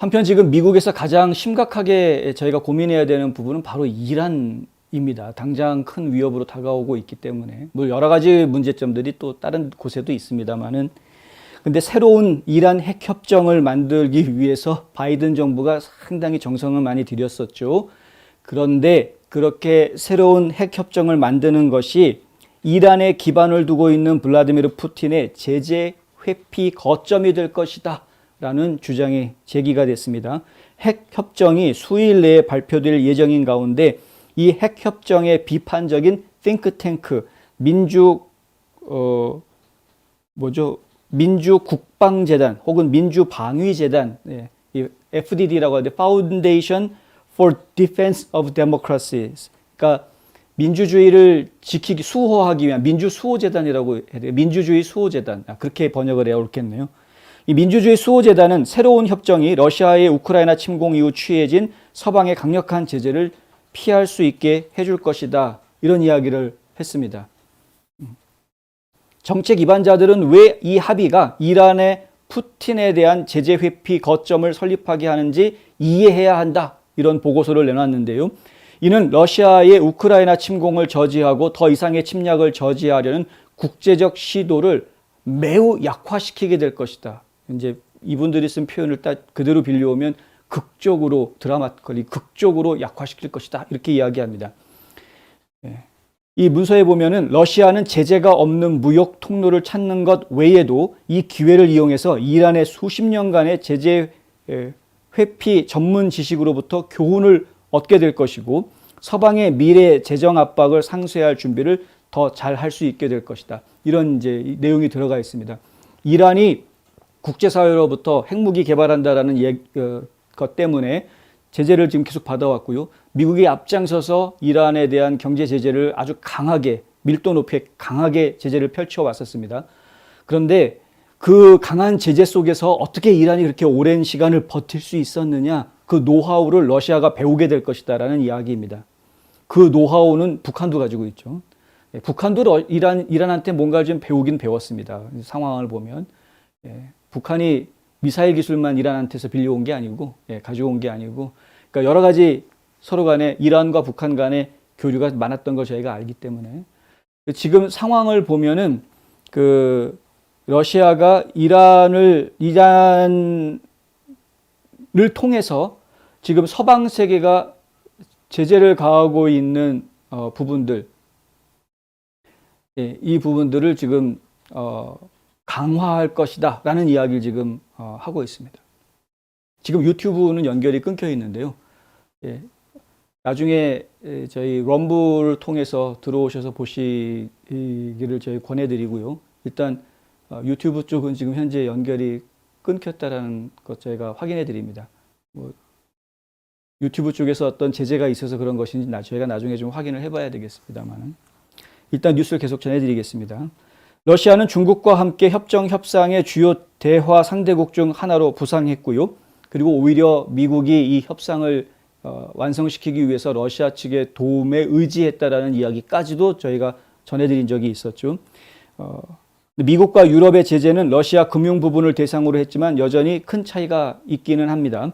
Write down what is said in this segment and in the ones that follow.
한편 지금 미국에서 가장 심각하게 저희가 고민해야 되는 부분은 바로 이란입니다. 당장 큰 위협으로 다가오고 있기 때문에 물론 여러 가지 문제점들이 또 다른 곳에도 있습니다만은 근데 새로운 이란 핵 협정을 만들기 위해서 바이든 정부가 상당히 정성을 많이 들였었죠. 그런데 그렇게 새로운 핵 협정을 만드는 것이 이란에 기반을 두고 있는 블라디미르 푸틴의 제재 회피 거점이 될 것이다 라는 주장이 제기가 됐습니다. 핵 협정이 수일 내에 발표될 예정인 가운데 이 핵 협정의 비판적인 띵크탱크 민주국방재단 혹은 민주방위재단, 이 FDD라고 하는데 Foundation for Defense of Democracies, 그러니까 민주주의를 지키기 수호하기 위한 민주수호재단이라고 해야 돼요. 민주주의 수호재단, 그렇게 번역을 해야 옳겠네요. 이 민주주의 수호재단은 새로운 협정이 러시아의 우크라이나 침공 이후 취해진 서방의 강력한 제재를 피할 수 있게 해줄 것이다, 이런 이야기를 했습니다. 정책 입안자들은 왜 이 합의가 이란의 푸틴에 대한 제재 회피 거점을 설립하게 하는지 이해해야 한다, 이런 보고서를 내놨는데요. 이는 러시아의 우크라이나 침공을 저지하고 더 이상의 침략을 저지하려는 국제적 시도를 매우 약화시키게 될 것이다. 이제 이분들이 쓴 표현을 딱 그대로 빌려오면 극적으로 드라마틱하게 극적으로 약화시킬 것이다, 이렇게 이야기합니다. 이 문서에 보면은 러시아는 제재가 없는 무역 통로를 찾는 것 외에도 이 기회를 이용해서 이란의 수십 년간의 제재 회피 전문 지식으로부터 교훈을 얻게 될 것이고 서방의 미래 재정 압박을 상쇄할 준비를 더 잘 할 수 있게 될 것이다, 이런 이제 내용이 들어가 있습니다. 이란이 국제사회로부터 핵무기 개발한다라는 것 때문에 제재를 지금 계속 받아왔고요. 미국이 앞장서서 이란에 대한 경제 제재를 아주 강하게, 밀도 높이 강하게 제재를 펼쳐왔었습니다. 그런데 그 강한 제재 속에서 어떻게 이란이 그렇게 오랜 시간을 버틸 수 있었느냐, 그 노하우를 러시아가 배우게 될 것이다라는 이야기입니다. 그 노하우는 북한도 가지고 있죠. 북한도 이란한테 뭔가를 좀 배우긴 배웠습니다. 상황을 보면. 북한이 미사일 기술만 이란한테서 빌려온 게 아니고, 가져온 게 아니고, 그러니까 여러 가지 서로 간에 이란과 북한 간의 교류가 많았던 걸 저희가 알기 때문에 지금 상황을 보면은 그 러시아가 이란을 통해서 지금 서방 세계가 제재를 가하고 있는 부분들, 이 부분들을 지금 강화할 것이다 라는 이야기를 지금 하고 있습니다. 지금 유튜브는 연결이 끊겨 있는데요. 나중에 저희 럼블을 통해서 들어오셔서 보시기를 저희 권해드리고요. 일단 유튜브 쪽은 지금 현재 연결이 끊겼다라는 것 저희가 확인해 드립니다. 유튜브 쪽에서 어떤 제재가 있어서 그런 것인지 저희가 나중에 좀 확인을 해봐야 되겠습니다만 일단 뉴스를 계속 전해드리겠습니다. 러시아는 중국과 함께 협정 협상의 주요 대화 상대국 중 하나로 부상했고요. 그리고 오히려 미국이 이 협상을 완성시키기 위해서 러시아 측의 도움에 의지했다라는 이야기까지도 저희가 전해드린 적이 있었죠. 미국과 유럽의 제재는 러시아 금융 부분을 대상으로 했지만 여전히 큰 차이가 있기는 합니다.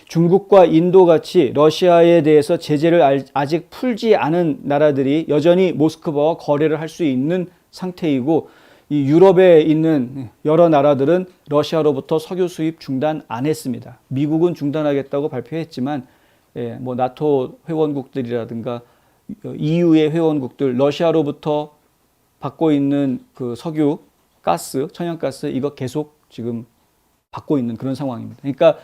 중국과 인도같이 러시아에 대해서 제재를 아직 풀지 않은 나라들이 여전히 모스크바와 거래를 할 수 있는 상태이고 이 유럽에 있는 여러 나라들은 러시아로부터 석유 수입 중단 안 했습니다. 미국은 중단하겠다고 발표했지만 뭐 나토 회원국들이라든가 EU의 회원국들 러시아로부터 받고 있는 그 석유, 가스, 천연가스 이거 계속 지금 받고 있는 그런 상황입니다. 그러니까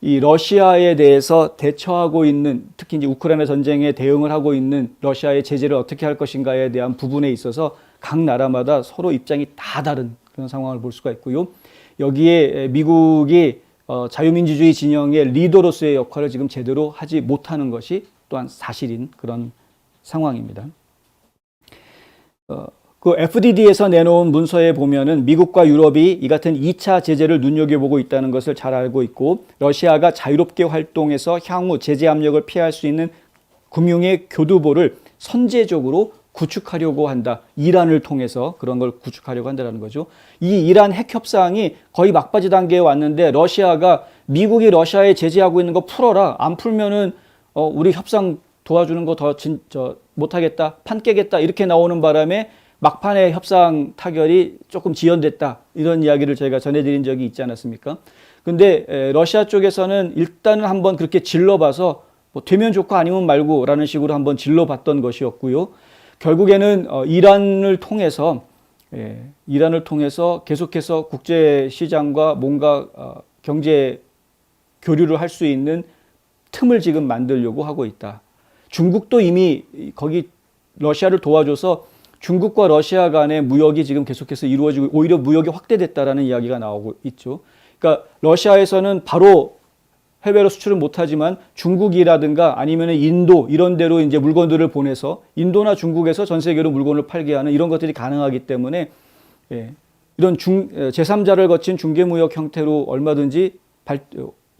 이 러시아에 대해서 대처하고 있는 특히 이제 우크라이나 전쟁에 대응을 하고 있는 러시아의 제재를 어떻게 할 것인가에 대한 부분에 있어서 각 나라마다 서로 입장이 다 다른 그런 상황을 볼 수가 있고요. 여기에 미국이 자유민주주의 진영의 리더로서의 역할을 지금 제대로 하지 못하는 것이 또한 사실인 그런 상황입니다. 그 FDD에서 내놓은 문서에 보면은 미국과 유럽이 이 같은 2차 제재를 눈여겨보고 있다는 것을 잘 알고 있고 러시아가 자유롭게 활동해서 향후 제재 압력을 피할 수 있는 금융의 교두보를 선제적으로 구축하려고 한다. 이란을 통해서 그런 걸 구축하려고 한다는 거죠. 이 이란 핵 협상이 거의 막바지 단계에 왔는데 러시아가 미국이 러시아에 제재하고 있는 거 풀어라. 안 풀면은 우리 협상 도와주는 거 더 못하겠다. 판 깨겠다. 이렇게 나오는 바람에 막판에 협상 타결이 조금 지연됐다. 이런 이야기를 저희가 전해드린 적이 있지 않았습니까? 근데 러시아 쪽에서는 일단은 한번 그렇게 질러봐서 뭐 되면 좋고 아니면 말고라는 식으로 한번 질러봤던 것이었고요. 결국에는 이란을 통해서 계속해서 국제 시장과 뭔가 경제 교류를 할 수 있는 틈을 지금 만들려고 하고 있다. 중국도 이미 거기 러시아를 도와줘서 중국과 러시아 간의 무역이 지금 계속해서 이루어지고 오히려 무역이 확대됐다라는 이야기가 나오고 있죠. 그러니까 러시아에서는 바로 해외로 수출은 못하지만 중국이라든가 아니면 인도 이런 데로 이제 물건들을 보내서 인도나 중국에서 전 세계로 물건을 팔게 하는 이런 것들이 가능하기 때문에 이런 제3자를 거친 중개무역 형태로 얼마든지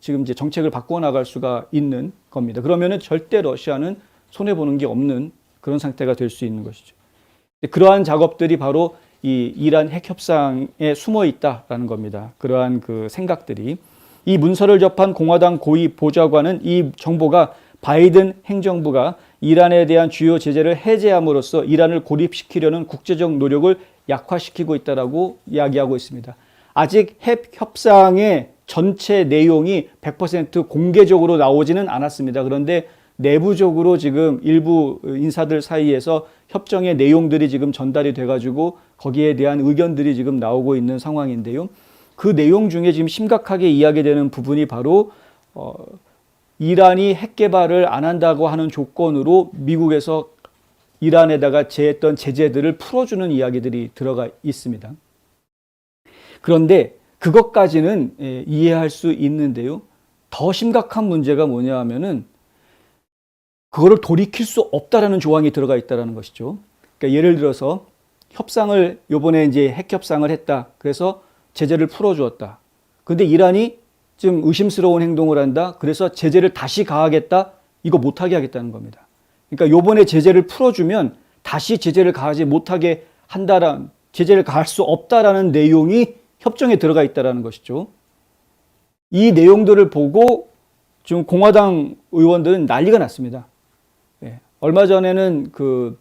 지금 이제 정책을 바꿔 나갈 수가 있는 겁니다. 그러면은 절대 러시아는 손해 보는 게 없는 그런 상태가 될 수 있는 것이죠. 그러한 작업들이 바로 이 이란 핵 협상에 숨어 있다라는 겁니다. 그러한 그 생각들이. 이 문서를 접한 공화당 고위 보좌관은 이 정보가 바이든 행정부가 이란에 대한 주요 제재를 해제함으로써 이란을 고립시키려는 국제적 노력을 약화시키고 있다라고 이야기하고 있습니다. 아직 핵 협상의 전체 내용이 100% 공개적으로 나오지는 않았습니다. 그런데 내부적으로 지금 일부 인사들 사이에서 협정의 내용들이 지금 전달이 돼가지고 거기에 대한 의견들이 지금 나오고 있는 상황인데요. 그 내용 중에 지금 심각하게 이야기되는 부분이 바로 이란이 핵 개발을 안 한다고 하는 조건으로 미국에서 이란에다가 제했던 제재들을 풀어주는 이야기들이 들어가 있습니다. 그런데 그것까지는 이해할 수 있는데요. 더 심각한 문제가 뭐냐 하면은 그거를 돌이킬 수 없다라는 조항이 들어가 있다는 것이죠. 그러니까 예를 들어서 요번에 이제 핵 협상을 했다. 그래서 제재를 풀어주었다. 근데 이란이 좀 의심스러운 행동을 한다. 그래서 제재를 다시 가하겠다. 이거 못하게 하겠다는 겁니다. 그러니까 요번에 제재를 풀어주면 다시 제재를 가하지 못하게 제재를 가할 수 없다라는 내용이 협정에 들어가 있다는 것이죠. 이 내용들을 보고 지금 공화당 의원들은 난리가 났습니다. 얼마 전에는 그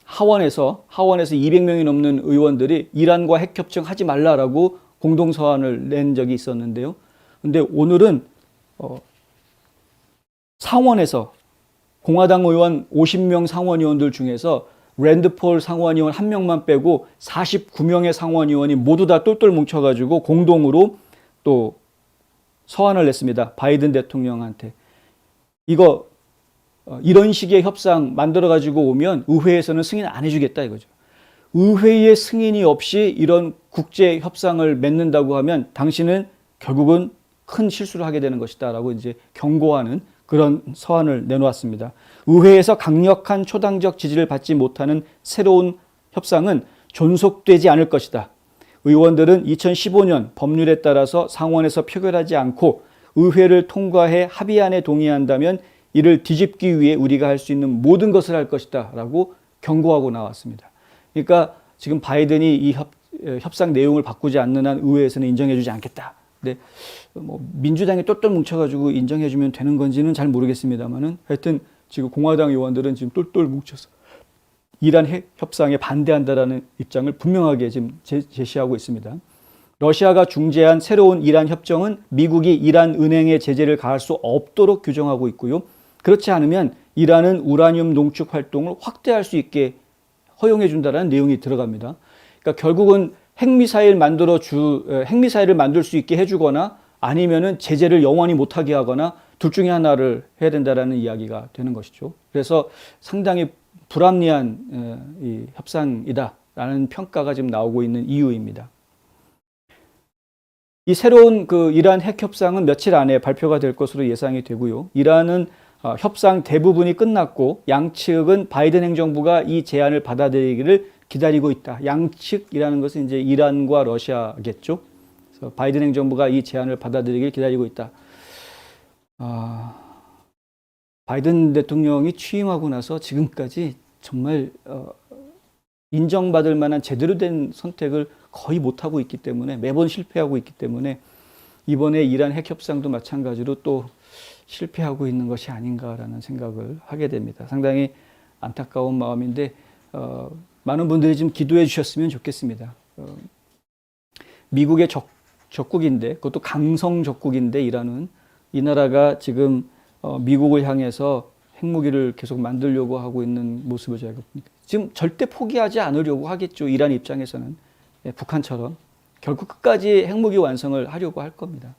하원에서 200명이 넘는 의원들이 이란과 핵 협정 하지 말라라고 공동 서한을 낸 적이 있었는데요. 근데 오늘은 상원에서 공화당 의원 50명 상원의원들 중에서 랜드폴 상원의원 1명만 빼고 49명의 상원의원이 모두 다 똘똘 뭉쳐가지고 공동으로 또 서한을 냈습니다. 바이든 대통령한테. 이런 식의 협상 만들어가지고 오면 의회에서는 승인 안 해주겠다 이거죠. 의회의 승인이 없이 이런 국제 협상을 맺는다고 하면 당신은 결국은 큰 실수를 하게 되는 것이다 라고 이제 경고하는 그런 서한을 내놓았습니다. 의회에서 강력한 초당적 지지를 받지 못하는 새로운 협상은 존속되지 않을 것이다. 의원들은 2015년 법률에 따라서 상원에서 표결하지 않고 의회를 통과해 합의안에 동의한다면 이를 뒤집기 위해 우리가 할 수 있는 모든 것을 할 것이다 라고 경고하고 나왔습니다. 그러니까 지금 바이든이 이 협상 내용을 바꾸지 않는 한 의회에서는 인정해주지 않겠다. 근데 뭐 민주당이 똘똘 뭉쳐가지고 인정해주면 되는 건지는 잘 모르겠습니다만은 하여튼 지금 공화당 의원들은 지금 똘똘 뭉쳐서 이란 핵 협상에 반대한다라는 입장을 분명하게 지금 제시하고 있습니다. 러시아가 중재한 새로운 이란 협정은 미국이 이란 은행에 제재를 가할 수 없도록 규정하고 있고요. 그렇지 않으면 이란은 우라늄 농축 활동을 확대할 수 있게 허용해 준다는 내용이 들어갑니다. 그러니까 결국은 핵미사일을 만들 수 있게 해주거나 아니면은 제재를 영원히 못하게 하거나 둘 중에 하나를 해야 된다라는 이야기가 되는 것이죠. 그래서 상당히 불합리한 이 협상이다라는 평가가 지금 나오고 있는 이유입니다. 이 새로운 그 이란 핵 협상은 며칠 안에 발표가 될 것으로 예상이 되고요. 이란은 협상 대부분이 끝났고 양측은 바이든 행정부가 이 제안을 받아들이기를 기다리고 있다. 양측이라는 것은 이제 이란과 러시아겠죠. 그래서 바이든 행정부가 이 제안을 받아들이기를 기다리고 있다. 바이든 대통령이 취임하고 나서 지금까지 정말 인정받을 만한 제대로 된 선택을 거의 못하고 있기 때문에 매번 실패하고 있기 때문에 이번에 이란 핵 협상도 마찬가지로 또 실패하고 있는 것이 아닌가라는 생각을 하게 됩니다. 상당히 안타까운 마음인데 많은 분들이 좀 기도해 주셨으면 좋겠습니다. 미국의 적국인데 그것도 강성 적국인데 이란은 이 나라가 지금 미국을 향해서 핵무기를 계속 만들려고 하고 있는 모습을 저희가 봅니다. 지금 절대 포기하지 않으려고 하겠죠. 이란 입장에서는 북한처럼 결국 끝까지 핵무기 완성을 하려고 할 겁니다.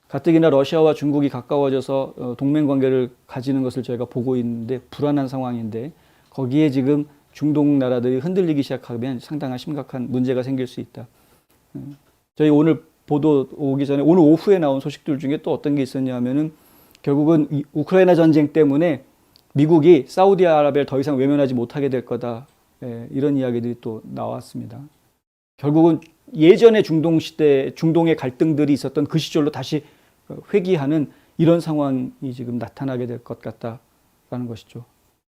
가뜩이나 러시아와 중국이 가까워져서 동맹 관계를 가지는 것을 저희가 보고 있는데 불안한 상황인데 거기에 지금 중동 나라들이 흔들리기 시작하면 상당한 심각한 문제가 생길 수 있다. 저희 오늘 보도 오기 전에 오늘 오후에 나온 소식들 중에 또 어떤 게 있었냐 하면은 결국은 우크라이나 전쟁 때문에 미국이 사우디아라비아를 더 이상 외면하지 못하게 될 거다. 이런 이야기들이 또 나왔습니다. 결국은 예전에 중동 시대, 중동의 갈등들이 있었던 그 시절로 다시 회귀하는 이런 상황이 지금 나타나게 될 것 같다라는 것이죠.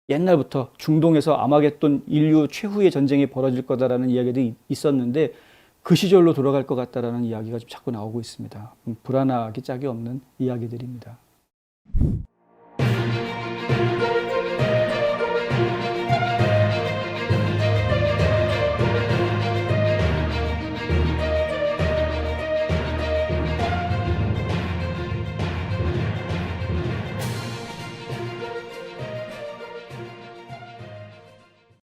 옛날부터 중동에서 아마겟돈 인류 최후의 전쟁이 벌어질 거다라는 이야기들이 있었는데 그 시절로 돌아갈 것 같다라는 이야기가 좀 자꾸 나오고 있습니다. 불안하기 짝이 없는 이야기들입니다.